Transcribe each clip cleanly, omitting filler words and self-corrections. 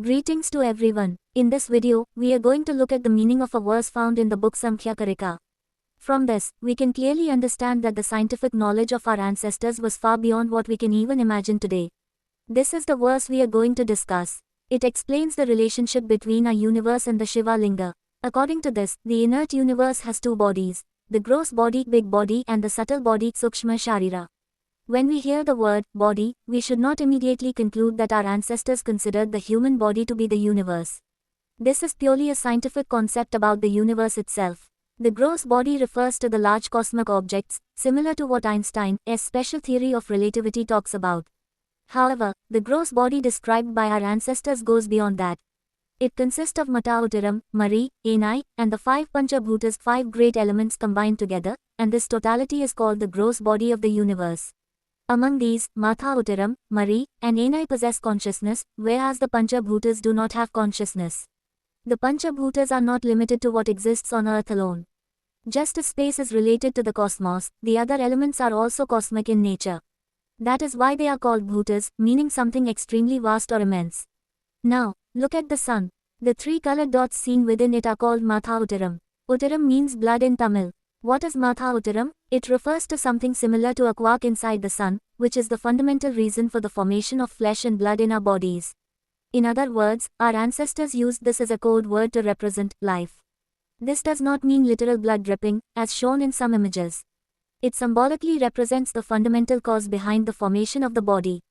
Greetings to everyone. In this video, we are going to look at the meaning of a verse found in the book Samkhya Karika. From this, we can clearly understand that the scientific knowledge of our ancestors was far beyond what we can even imagine today. This is the verse we are going to discuss. It explains the relationship between our universe and the Shivalingam. According to this, the inert universe has two bodies, the gross body, big body, and the subtle body, Sukshma Sharira. When we hear the word body, we should not immediately conclude that our ancestors considered the human body to be the universe. This is purely a scientific concept about the universe itself. The gross body refers to the large cosmic objects, similar to what Einstein's special theory of relativity talks about. However, the gross body described by our ancestors goes beyond that. It consists of Mata Uttaram, Mari, Enai, and the five Panchabhutas, five great elements combined together, and this totality is called the gross body of the universe. Among these, Matha Uttaram, Mari, and Enai possess consciousness, whereas the Panchabhutas do not have consciousness. The Panchabhutas are not limited to what exists on earth alone. Just as space is related to the cosmos, the other elements are also cosmic in nature. That is why they are called bhutas, meaning something extremely vast or immense. Now, look at the sun. The three colored dots seen within it are called Matha Uttaram. Uttaram means blood in Tamil. What is Matha Uttaram? It refers to something similar to a quark inside the sun, which is the fundamental reason for the formation of flesh and blood in our bodies. In other words, our ancestors used this as a code word to represent life. This does not mean literal blood dripping, as shown in some images. It symbolically represents the fundamental cause behind the formation of the body.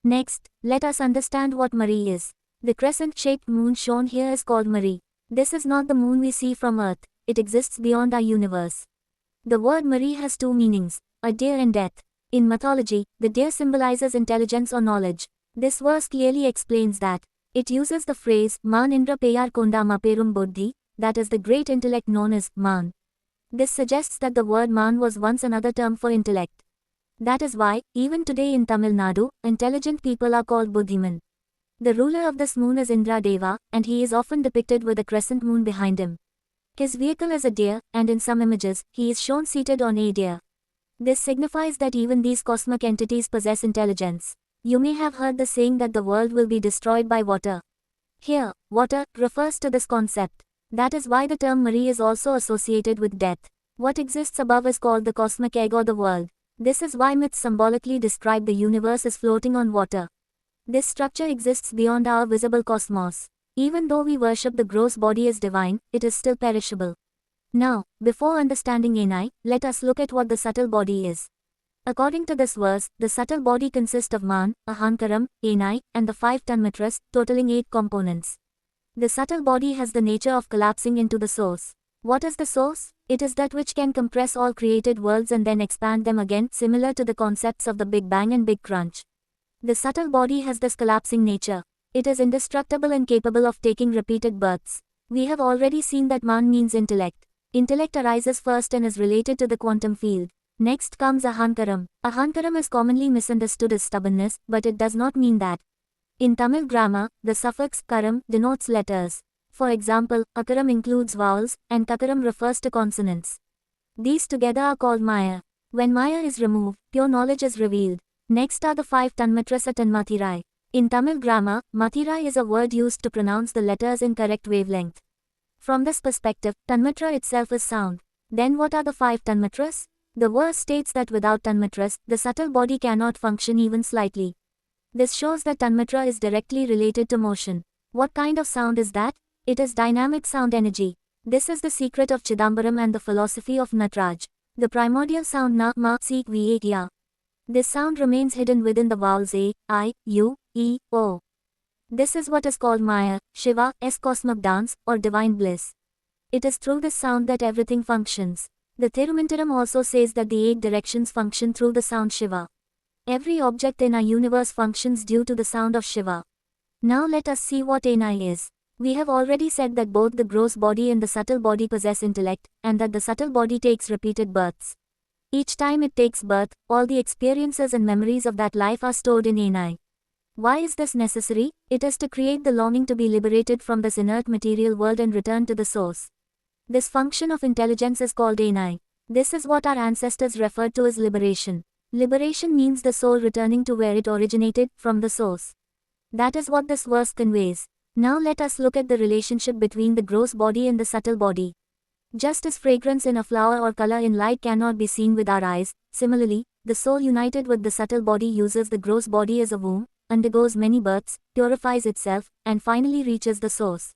Next, let us understand what Mari is. The crescent-shaped moon shown here is called Mari. This is not the moon we see from Earth, it exists beyond our universe. The word Mari has two meanings, a deer and death. In mythology, the deer symbolizes intelligence or knowledge. This verse clearly explains that. It uses the phrase, Man Indra Peyar Konda Maperum Buddhi, that is the great intellect known as Man. This suggests that the word Man was once another term for intellect. That is why, even today in Tamil Nadu, intelligent people are called Buddhiman. The ruler of this moon is Indra Deva, and he is often depicted with a crescent moon behind him. His vehicle is a deer, and in some images, he is shown seated on a deer. This signifies that even these cosmic entities possess intelligence. You may have heard the saying that the world will be destroyed by water. Here, water refers to this concept. That is why the term Mari is also associated with death. What exists above is called the cosmic egg or the world. This is why myths symbolically describe the universe as floating on water. This structure exists beyond our visible cosmos. Even though we worship the gross body as divine, it is still perishable. Now, before understanding Enai, let us look at what the subtle body is. According to this verse, the subtle body consists of Man, Ahankaram, Enai, and the five Tanmatras, totaling 8 components. The subtle body has the nature of collapsing into the source. What is the source? It is that which can compress all created worlds and then expand them again, similar to the concepts of the Big Bang and Big Crunch. The subtle body has this collapsing nature. It is indestructible and capable of taking repeated births. We have already seen that Man means intellect. Intellect arises first and is related to the quantum field. Next comes Ahankaram. Ahankaram is commonly misunderstood as stubbornness, but it does not mean that. In Tamil grammar, the suffix karam denotes letters. For example, akaram includes vowels, and kakaram refers to consonants. These together are called Maya. When Maya is removed, pure knowledge is revealed. Next are the five Tanmatras at Tanmathirai. In Tamil grammar, Mathirai is a word used to pronounce the letters in correct wavelength. From this perspective, Tanmatra itself is sound. Then what are the five Tanmatras? The verse states that without Tanmatras, the subtle body cannot function even slightly. This shows that Tanmatra is directly related to motion. What kind of sound is that? It is dynamic sound energy. This is the secret of Chidambaram and the philosophy of Nataraj. The primordial sound Na, Ma, Si, Va, Ya. This sound remains hidden within the vowels A, I, U, E, O. This is what is called Maya, Shiva's cosmic dance, or divine bliss. It is through this sound that everything functions. The Thirumantaram also says that the 8 directions function through the sound Shiva. Every object in our universe functions due to the sound of Shiva. Now let us see what Enai is. We have already said that both the gross body and the subtle body possess intellect, and that the subtle body takes repeated births. Each time it takes birth, all the experiences and memories of that life are stored in Enai. Why is this necessary? It is to create the longing to be liberated from this inert material world and return to the source. This function of intelligence is called Enai. This is what our ancestors referred to as liberation. Liberation means the soul returning to where it originated, from the source. That is what this verse conveys. Now let us look at the relationship between the gross body and the subtle body. Just as fragrance in a flower or color in light cannot be seen with our eyes, similarly, the soul united with the subtle body uses the gross body as a womb, undergoes many births, purifies itself, and finally reaches the source.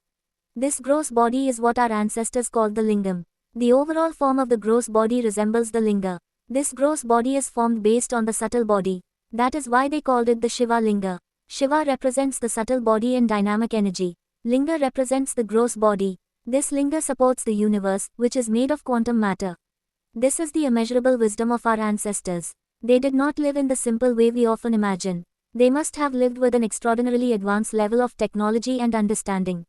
This gross body is what our ancestors called the lingam. The overall form of the gross body resembles the linga. This gross body is formed based on the subtle body. That is why they called it the Shivalingam. Shiva represents the subtle body and dynamic energy. Linga represents the gross body. This linga supports the universe, which is made of quantum matter. This is the immeasurable wisdom of our ancestors. They did not live in the simple way we often imagine. They must have lived with an extraordinarily advanced level of technology and understanding.